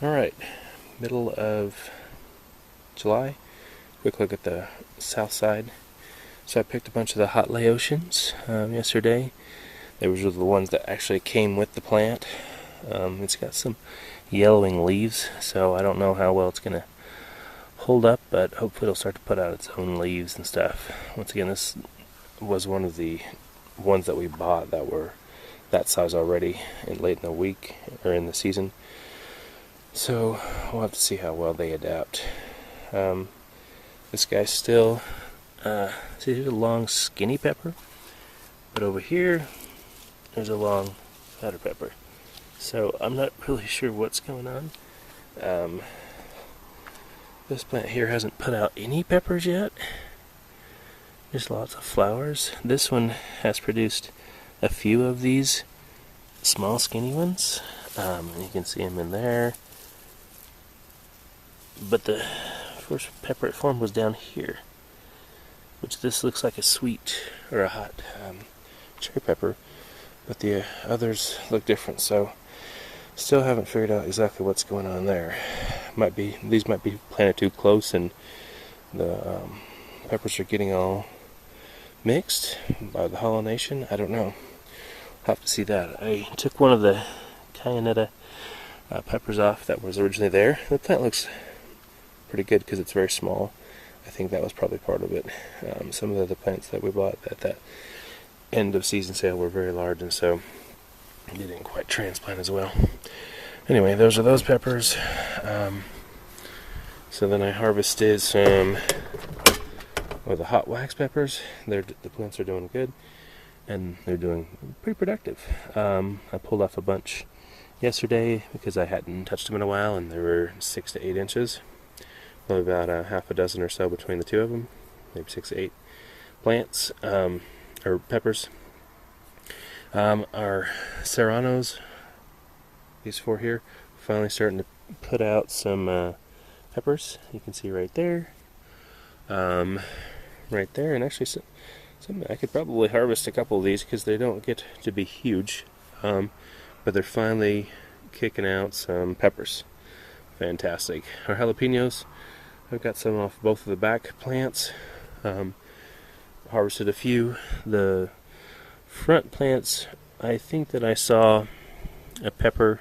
Alright, middle of July. Quick look at the south side. So I picked a bunch of the hot Laotians yesterday. They were the ones that actually came with the plant. It's got some yellowing leaves, so I don't know how well it's going to hold up, but hopefully it'll start to put out its own leaves and stuff. Once again, this was one of the ones that we bought that were that size already late in the week or in the season. So we'll have to see how well they adapt. This guy's still, see, here's a long skinny pepper, but over here there's a long fatter pepper. So I'm not really sure what's going on. This plant here hasn't put out any peppers yet. There's lots of flowers. This one has produced a few of these small skinny ones. You can see them in there. But the first pepper it formed was down here, which this looks like a sweet or a hot cherry pepper, but the others look different. So still haven't figured out exactly what's going on there. These might be planted too close, and the peppers are getting all mixed by the pollination. I don't know. I'll have to see that. I took one of the Cayennetta peppers off that was originally there. The plant looks pretty good because it's very small. I think that was probably part of it. Some of the other plants that we bought at that end of season sale were very large, and so they didn't quite transplant as well. Anyway, those are those peppers. So then I harvested some of the hot wax peppers. The plants are doing good, and they're doing pretty productive. I pulled off a bunch yesterday because I hadn't touched them in a while, and they were 6 to 8 inches. Probably about half a dozen or so between the two of them, maybe 6 to 8 plants or peppers. Our serranos, these 4 here, finally starting to put out some peppers. You can see right there, and actually some I could probably harvest a couple of these because they don't get to be huge, but they're finally kicking out some peppers. Fantastic. Our jalapenos, I've got some off both of the back plants. Harvested a few. The front plants, I think that I saw a pepper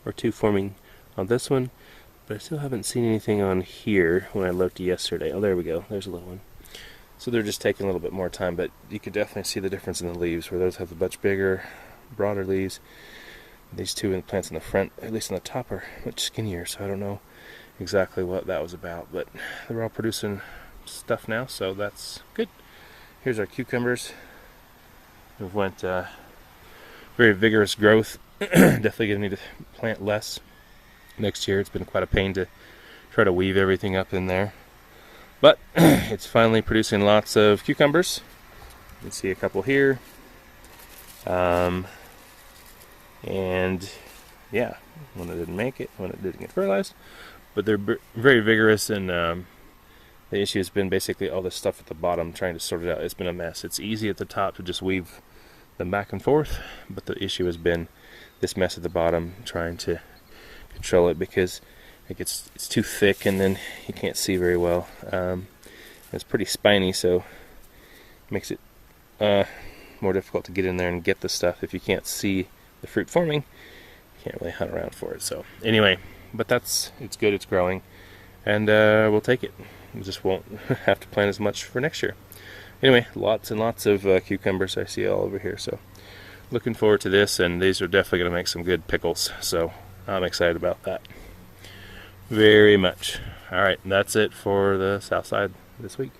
or 2 forming on this one, but I still haven't seen anything on here when I looked yesterday. Oh, there we go. There's a little one. So they're just taking a little bit more time, but you could definitely see the difference in the leaves, where those have the much bigger, broader leaves. These 2 plants in the front, at least on the top, are much skinnier, so I don't know exactly what that was about, but they're all producing stuff now, so that's good. Here's our cucumbers. We've went very vigorous growth. Definitely going to need to plant less next year. It's been quite a pain to try to weave everything up in there, but it's finally producing lots of cucumbers. You can see a couple here, and yeah, one that didn't make it, one that didn't get fertilized, but they're very vigorous, and the issue has been basically all this stuff at the bottom, trying to sort it out. It's been a mess. It's easy at the top to just weave them back and forth, but the issue has been this mess at the bottom, trying to control it, because it's too thick, and then you can't see very well. It's pretty spiny, so it makes it more difficult to get in there and get the stuff. If you can't see the fruit forming, you can't really hunt around for it. So anyway, but it's good, it's growing, and we'll take it. We just won't have to plant as much for next year. Anyway, lots and lots of cucumbers I see all over here, so looking forward to this, and these are definitely going to make some good pickles, so I'm excited about that very much. Alright, that's it for the south side this week.